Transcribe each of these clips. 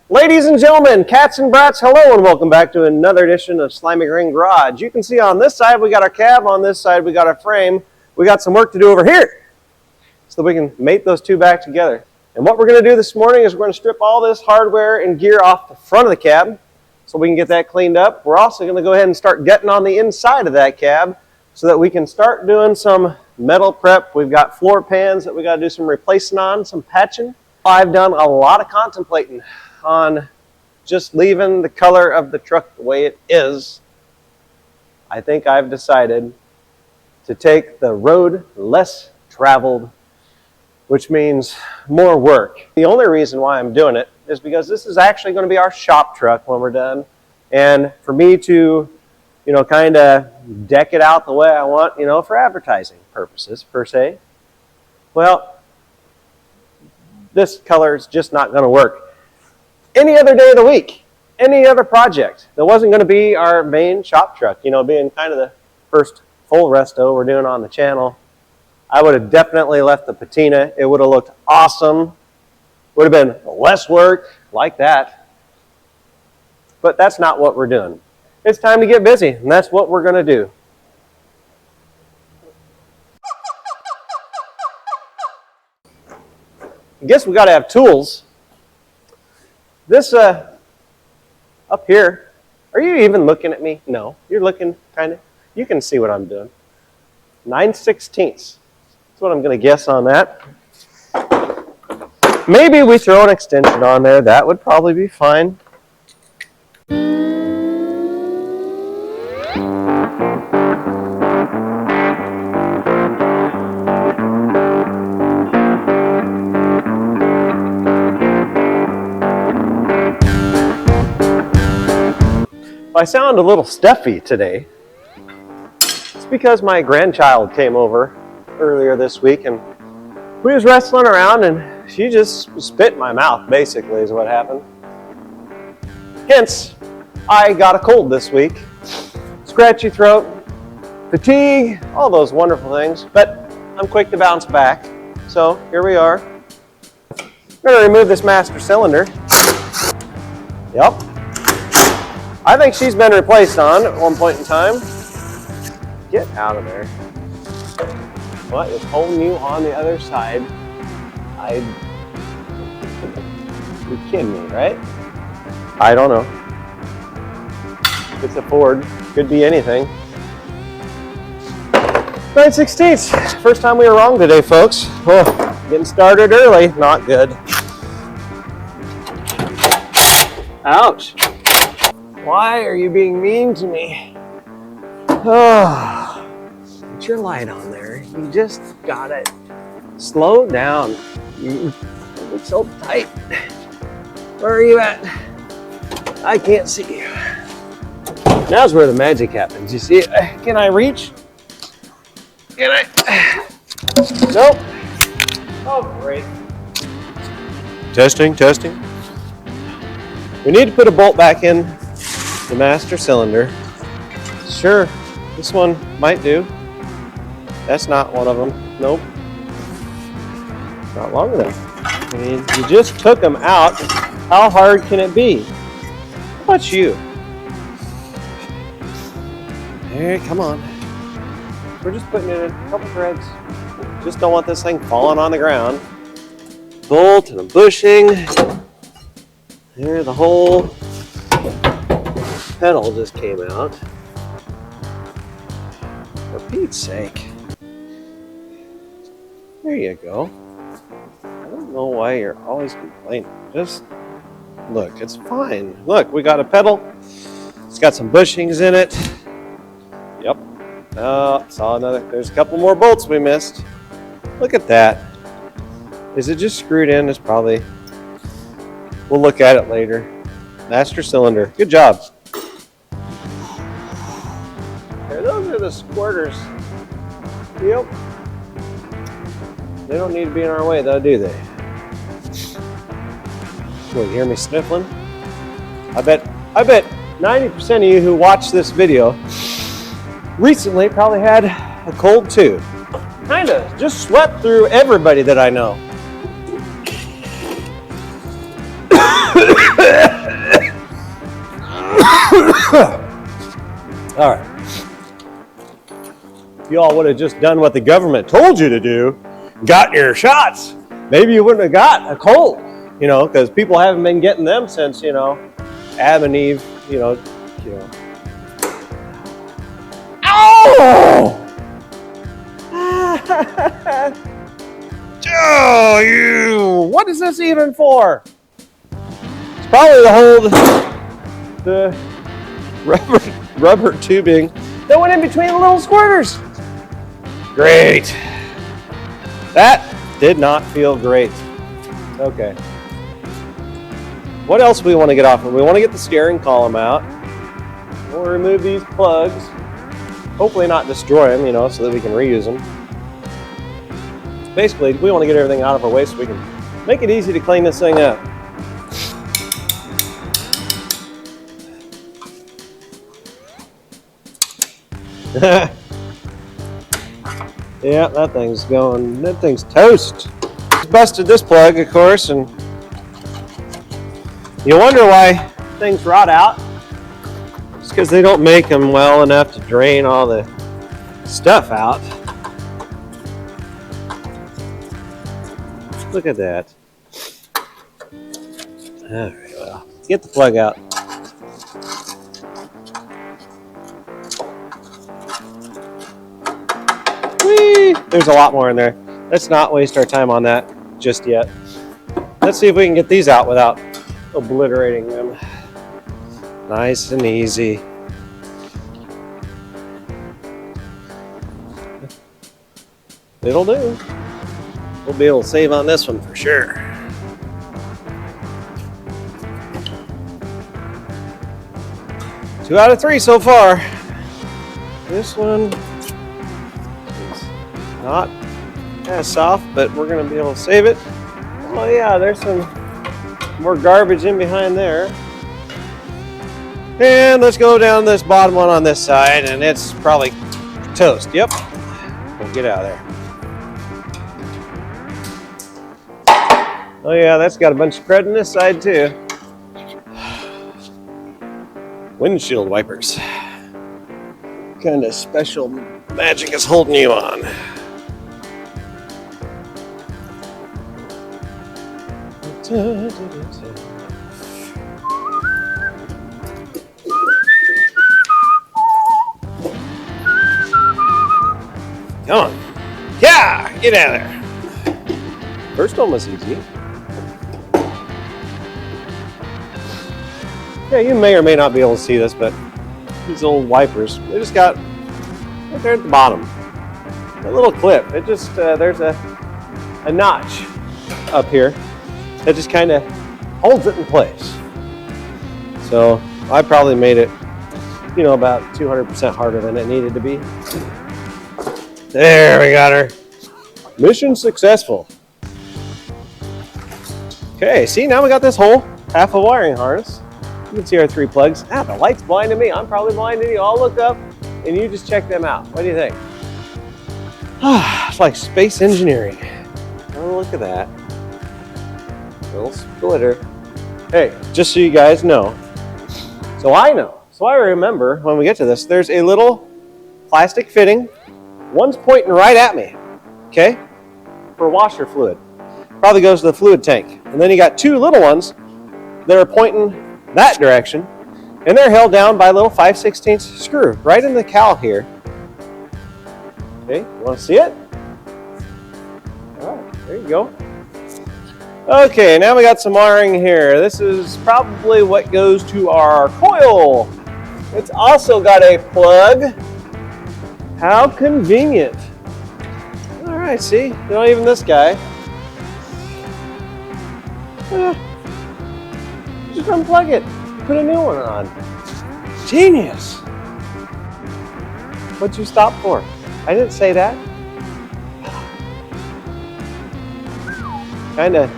Ladies and gentlemen, cats and brats, hello and welcome back to another edition of Slimy Green Garage. You can see on this side we got our cab, on this side we got our frame. We got some work to do over here so that we can mate those two back together. And what we're going to do this morning is we're going to strip all this hardware and gear off the front of the cab so we can get that cleaned up. We're also going to go ahead and start getting on the inside of that cab so that we can start doing some metal prep. We've got floor pans that we got to do some replacing on, some patching. I've done a lot of contemplating on just leaving the color of the truck the way it is. I think I've decided to take the road less traveled, which means more work. The only reason why I'm doing it is because this is actually going to be our shop truck when we're done. And for me to, kind of deck it out the way I want, for advertising purposes per se, well, this color is just not going to work. Any other day of the week, any other project that wasn't going to be our main shop truck, being kind of the first full resto we're doing on the channel, I would have definitely left the patina. It would have looked awesome. Would have been less work like that. But that's not what we're doing. It's time to get busy, and that's what we're going to do. I guess we got to have tools. This up here, are you even looking at me? No, you're looking kind of, you can see what I'm doing. 9/16. That's what I'm going to guess on that. Maybe we throw an extension on there. That would probably be fine. I sound a little stuffy today. It's because my grandchild came over earlier this week and we was wrestling around and she just spit in my mouth, basically, is what happened. Hence, I got a cold this week. Scratchy throat, fatigue, all those wonderful things, but I'm quick to bounce back. So here we are. We're going to remove this master cylinder. Yep. I think she's been replaced on at one point in time. Get out of there. What is holding you on the other side? You're kidding me, right? I don't know. It's a Ford. Could be anything. 9/16. First time we were wrong today, folks. Oh, getting started early. Not good. Ouch. Why are you being mean to me? Oh, put your light on there. You just gotta slow down. You look so tight. Where are you at? I can't see you. Now's where the magic happens. You see it? Can I reach? Can I? Nope. Oh, great. Testing, testing. We need to put a bolt back in the master cylinder. Sure, this one might do. That's not one of them. Nope. Not long enough. I mean, you just took them out. How hard can it be? How about you? There, come on. We're just putting in a couple threads. Just don't want this thing falling on the ground. Bolt and a bushing. There, the whole pedal just came out. For Pete's sake. There you go. I don't know why you're always complaining. Just look, it's fine. Look, we got a pedal. It's got some bushings in it. Yep. Oh, saw another. There's a couple more bolts we missed. Look at that. Is it just screwed in? It's probably. We'll look at it later. Master cylinder. Good job. There, those are the squirters. Yep. They don't need to be in our way though, do they? Will you hear me sniffling? I bet 90% of you who watch this video recently probably had a cold too. Kinda just swept through everybody that I know. All right. If y'all would have just done what the government told you to do, got your shots, maybe you wouldn't have got a cold, you know, because people haven't been getting them since, you know, Adam and Eve, you know. Ow! Oh, you! What is this even for? It's probably to hold the rubber tubing that went in between the little squirters. Great. That did not feel great. Okay. What else do we want to get off of? We want to get the steering column out. We'll remove these plugs. Hopefully not destroy them, you know, so that we can reuse them. Basically, we want to get everything out of our way so we can make it easy to clean this thing up. Yeah, that thing's toast. Just busted this plug, of course, and you wonder why things rot out. It's because they don't make them well enough to drain all the stuff out. Look at that. All right, well, let's get the plug out. Whee! There's a lot more in there. Let's not waste our time on that just yet. Let's see if we can get these out without obliterating them. Nice and easy. It'll do. We'll be able to save on this one for sure. Two out of three so far. This one is not as soft, but we're going to be able to save it. Oh yeah, there's some more garbage in behind there. And let's go down this bottom one on this side, and it's probably toast. Yep. We'll get out of there. Oh yeah, that's got a bunch of crud on this side too. Windshield wipers. What kind of special magic is holding you on? Come on. Yeah, get out of there. First one was easy. Yeah, you may or may not be able to see this, but these old wipers, they just got right there at the bottom. A little clip. It just, there's a notch up here that just kind of holds it in place. So I probably made it, you know, about 200% harder than it needed to be. There, we got her. Mission successful. Okay, see, now we got this whole half a wiring harness. You can see our three plugs. Ah, the light's blinding me. I'm probably blinding you. I'll look up and you just check them out. What do you think? Ah, it's like space engineering. Oh, look at that. Little splitter. Hey, just so you guys know. So I know. So I remember when we get to this, there's a little plastic fitting. One's pointing right at me, okay? For washer fluid. Probably goes to the fluid tank. And then you got two little ones that are pointing that direction, and they're held down by a little 5/16 screw right in the cowl here. Okay, you want to see it? All right, there you go. Okay, now we got some wiring here. This is probably what goes to our coil. It's also got a plug. How convenient. All right, see, you know, even this guy. Just unplug it, put a new one on. Genius. What'd you stop for? I didn't say that. Kind of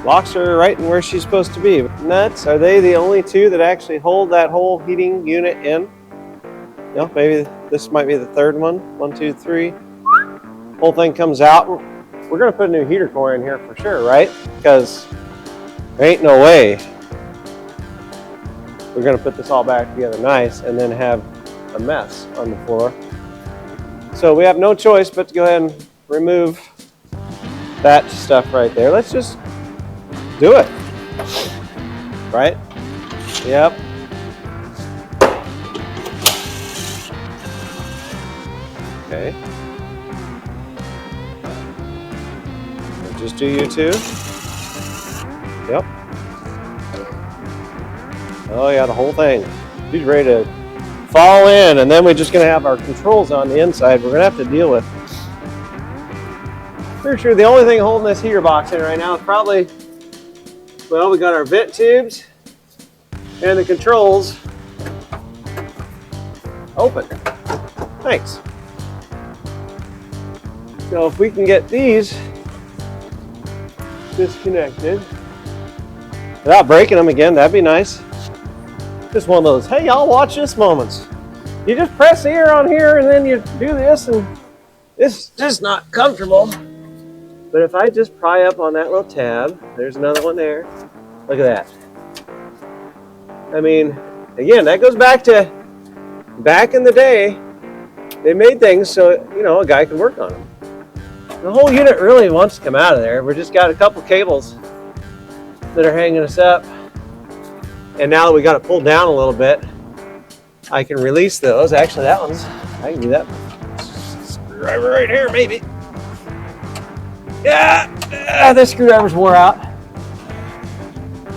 locks her right in where she's supposed to be. Nuts, are they the only two that actually hold that whole heating unit in? You know, maybe this might be the third one. 1, 2, 3. Whole thing comes out. We're gonna put a new heater core in here for sure, right? Because there ain't no way we're going to put this all back together nice and then have a mess on the floor. So we have no choice but to go ahead and remove that stuff right there. Let's just do it. Right? Yep. Okay. We'll just do you two. Yep. Oh yeah, the whole thing. She's ready to fall in, and then we're just going to have our controls on the inside we're going to have to deal with. Pretty sure the only thing holding this heater box in right now is probably, well, we got our vent tubes and the controls open. Thanks. So if we can get these disconnected without breaking them again, that'd be nice. Just one of those, hey y'all, watch this moments. You just press here on here and then you do this, and it's just not comfortable. But if I just pry up on that little tab, there's another one there. Look at that. I mean, again, that goes back to back in the day. They made things so, you know, a guy could work on them. The whole unit really wants to come out of there. We've just got a couple cables that are hanging us up. And now that we got it pulled down a little bit, I can release those. Actually, that one's, I can do that. Screwdriver right here, maybe. Yeah, this screwdriver's wore out.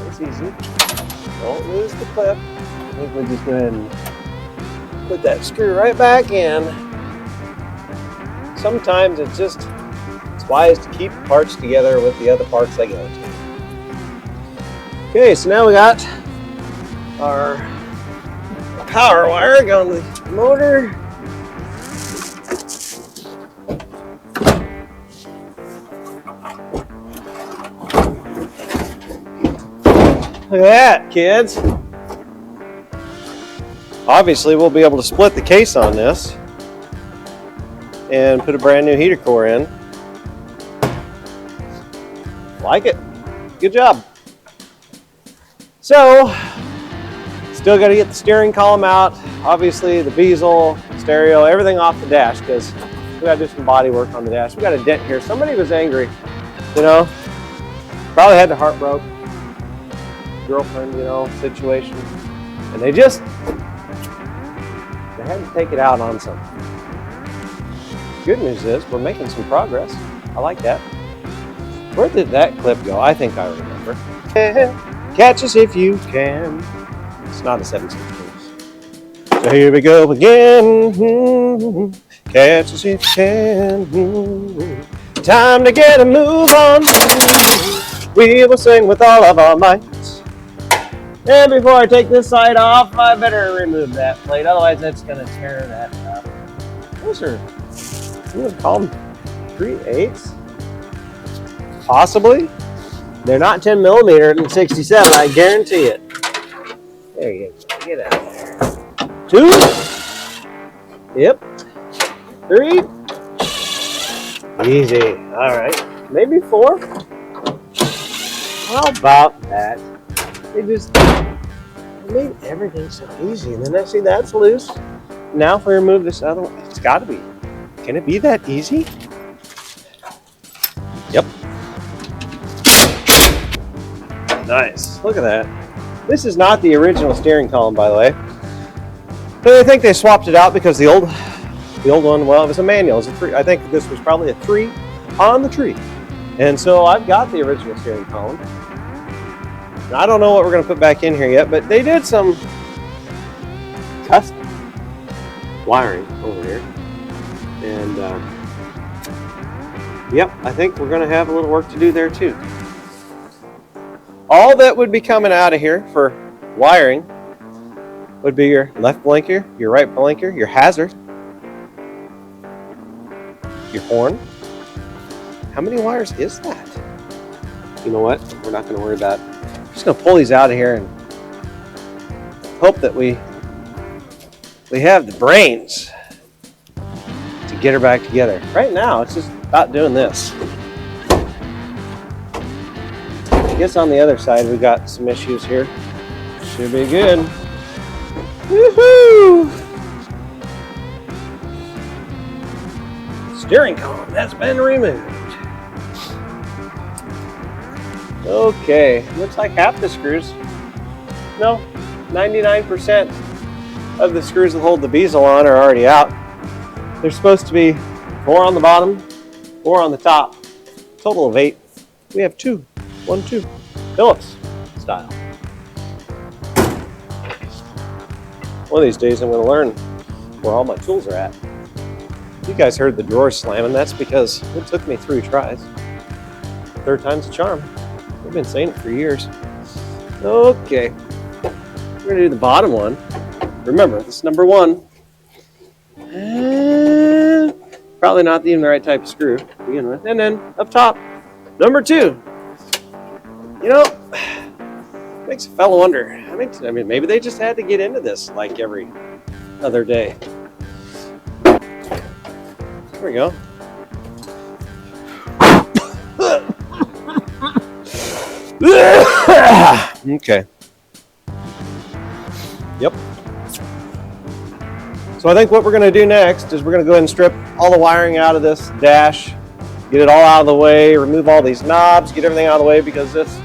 It's easy. Don't lose the clip. I think we'll just go ahead and put that screw right back in. Sometimes it's wise to keep parts together with the other parts they go to. Okay, so now we got our power wire going to the motor. Look at that, kids. Obviously, we'll be able to split the case on this and put a brand new heater core in. Like it. Good job. So, still got to get the steering column out. Obviously, the bezel, stereo, everything off the dash, because we got to do some body work on the dash. We got a dent here. Somebody was angry, you know. Probably had their heart broke. Girlfriend, you know, situation. And they had to take it out on something. Good news is we're making some progress. I like that. Where did that clip go? I think I remember. Catch us if you can. It's not a 7/16. So here we go again. Catch us if you can. Time to get a move on. We will sing with all of our might. And before I take this side off, I better remove that plate. Otherwise, that's going to tear that up. Those are, I'm going to call them 3/8. Possibly. They're not 10 millimeter and 67, I guarantee it. There you go. Get out of there. 2. Yep. 3. Easy. All right. Maybe 4. How about that? They just made everything so easy. And then I see that's loose. Now if we remove this other one, it's got to be. Can it be that easy? Yep. Nice. Look at that. This is not the original steering column, by the way. But I think they swapped it out because the old one, well, it was a manual. It was a 3. I think this was probably a 3 on the tree. And so I've got the original steering column. And I don't know what we're going to put back in here yet, but they did some custom wiring over here. And yep, I think we're going to have a little work to do there too. All that would be coming out of here for wiring would be your left blinker, your right blinker, your hazard, your horn. How many wires is that? You know what? We're not going to worry about it. I'm just going to pull these out of here and hope that we have the brains to get her back together. Right now, it's just about doing this. I guess on the other side, we got some issues here. Should be good. Woohoo! Steering column has been removed. Okay, looks like half the screws, no, 99% of the screws that hold the bezel on are already out. There's supposed to be 4 on the bottom, 4 on the top, total of 8. We have 2, 1, 2, Phillips style. One of these days I'm going to learn where all my tools are at. You guys heard the drawer slamming. That's because it took me 3 tries. 3rd time's a charm. I've been saying it for years. Okay, we're going to do the bottom one. Remember, this is number 1. Probably not even the right type of screw to begin with. And then up top, number 2. You know, makes a fellow wonder. I mean, maybe they just had to get into this like every other day. There we go. Okay. Yep. So I think what we're going to do next is we're going to go ahead and strip all the wiring out of this dash, get it all out of the way, remove all these knobs, get everything out of the way, because this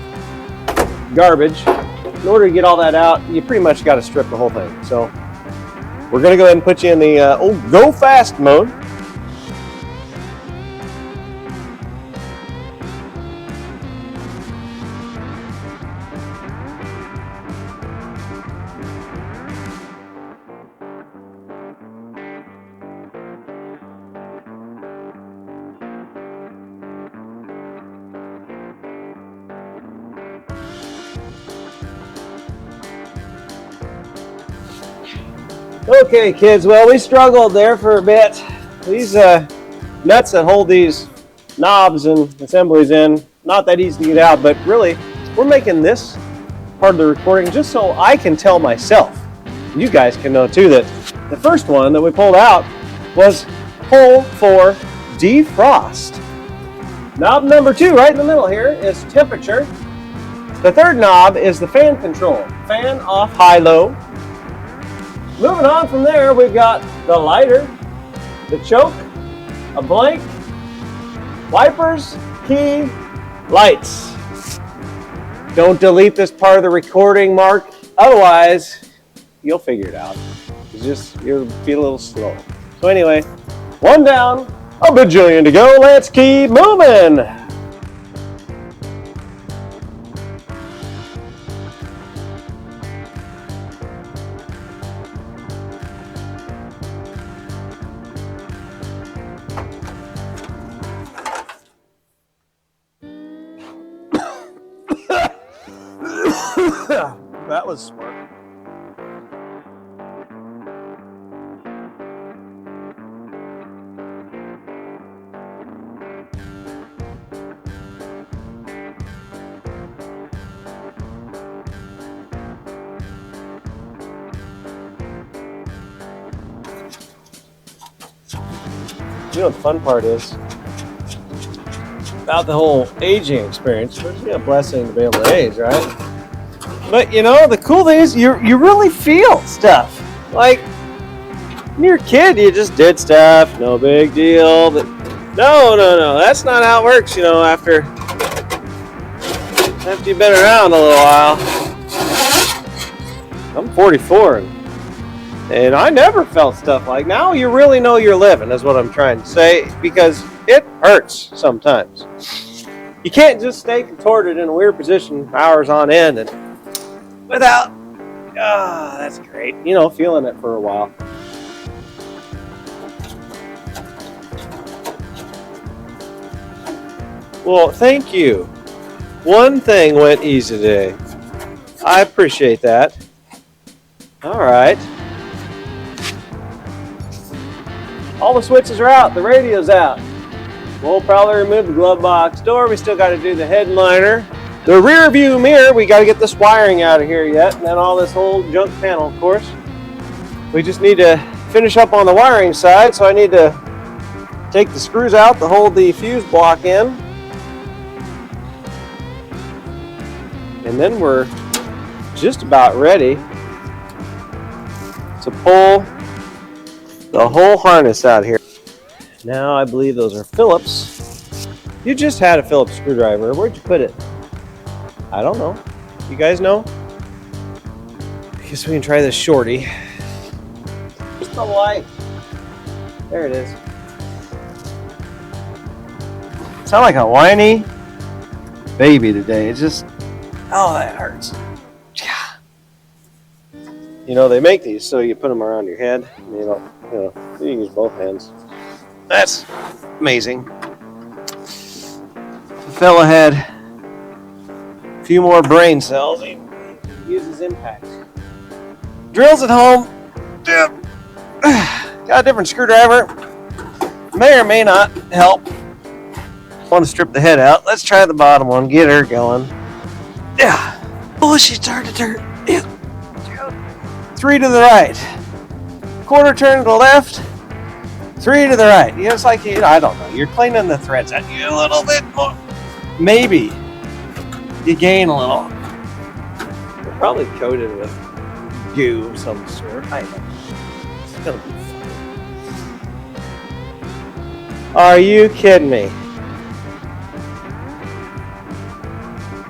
garbage, in order to get all that out, you pretty much got to strip the whole thing. So we're going to go ahead and put you in the go fast mode. Okay, kids, well, we struggled there for a bit. These nuts that hold these knobs and assemblies in, not that easy to get out, but really, we're making this part of the recording just so I can tell myself, you guys can know too, that the first one that we pulled out was pull for defrost. Knob number 2, right in the middle here, is temperature. The 3rd knob is the fan control, fan off, high, low. Moving on from there, we've got the lighter, the choke, a blank, wipers, key, lights. Don't delete this part of the recording, Mark. Otherwise, you'll figure it out. You'll be a little slow. So anyway, 1 down, a bajillion to go. Let's keep moving. That was smart. You know what the fun part is about the whole aging experience? It's a blessing to be able to age, right? But you know, the cool thing is you really feel stuff. Like when you're a kid, you just did stuff, no big deal. But no, that's not how it works. You know, after you've been around a little while. I'm 44, and I never felt stuff like now. You really know you're living, is what I'm trying to say, because it hurts sometimes. You can't just stay contorted in a weird position hours on end and without, that's great, you know, feeling it for a while. Well, thank you. One thing went easy today. I appreciate that. All right. All the switches are out. The radio's out. We'll probably remove the glove box door. We still got to do the headliner. The rear view mirror, we got to get this wiring out of here yet, and then all this whole junk panel, of course. We just need to finish up on the wiring side, so I need to take the screws out to hold the fuse block in. And then we're just about ready to pull the whole harness out here. Now I believe those are Phillips. You just had a Phillips screwdriver. Where'd you put it? I don't know. You guys know? I guess we can try this shorty. Where's the light? There it is. Sound like a whiny baby today. It's just, oh, that hurts. You know, they make these so you put them around your head. You can use both hands. That's amazing. The fella had a few more brain cells. He uses impact. Drills at home. Got a different screwdriver. May or may not help. Want to strip the head out. Let's try the bottom one. Get her going. Yeah. Oh, she's starting to turn. Yeah. 3 to the right. Quarter turn to the left. 3 to the right. You know, it's like, I don't know. You're cleaning the threads out. You a little bit more. Maybe you gain a little. They're probably coated with goo of some sort. I don't know. It's gonna be fun. Are you kidding me?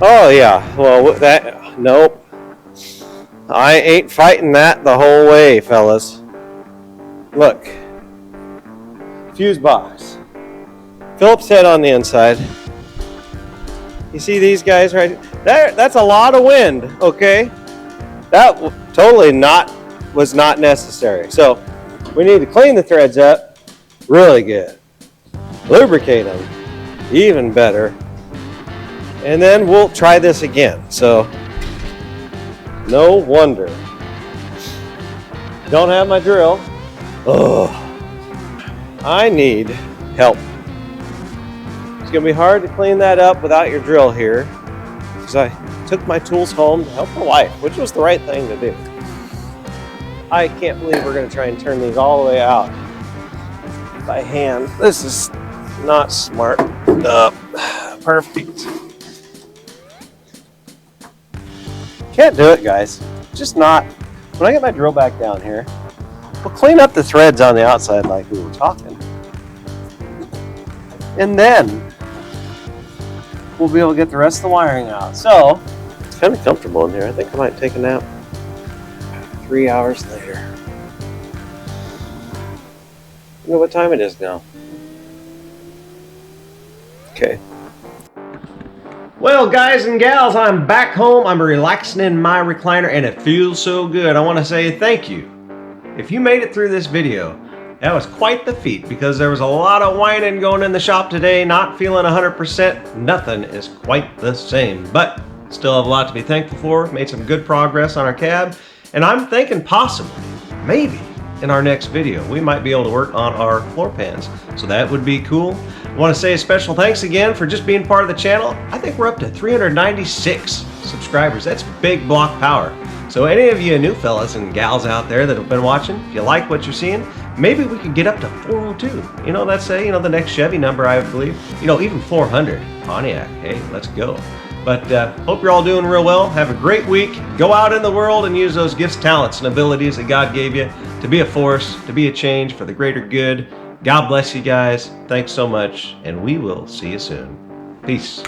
Oh yeah. Well, that nope. I ain't fighting that the whole way, fellas. Look. Fuse box. Phillips head on the inside. You see these guys right there? That's a lot of wind, okay? That totally was not necessary. So we need to clean the threads up really good. Lubricate them even better. And then we'll try this again. So no wonder. Don't have my drill. Ugh. I need help. It's gonna be hard to clean that up without your drill here, because I took my tools home to help my wife, which was the right thing to do. I can't believe we're gonna try and turn these all the way out by hand. This is not smart. Perfect. Can't do it, guys. Just not. When I get my drill back down here, we'll clean up the threads on the outside like we were talking. And then we'll be able to get the rest of the wiring out. So, it's kind of comfortable in here. I think I might take a nap 3 hours later. You know what time it is now? Okay. Well, guys and gals, I'm back home. I'm relaxing in my recliner and it feels so good. I want to say thank you. If you made it through this video, that was quite the feat, because there was a lot of whining going in the shop today, not feeling 100%. Nothing is quite the same, but still have a lot to be thankful for. Made some good progress on our cab, and I'm thinking possibly, maybe, in our next video, we might be able to work on our floor pans. So that would be cool. I want to say a special thanks again for just being part of the channel. I think we're up to 396 subscribers. That's big block power. So any of you new fellas and gals out there that have been watching, if you like what you're seeing, maybe we could get up to 402. You know, that's the next Chevy number, I believe. You know, even 400 Pontiac. Hey, let's go. But hope you're all doing real well. Have a great week. Go out in the world and use those gifts, talents, and abilities that God gave you to be a force, to be a change for the greater good. God bless you guys. Thanks so much, and we will see you soon. Peace.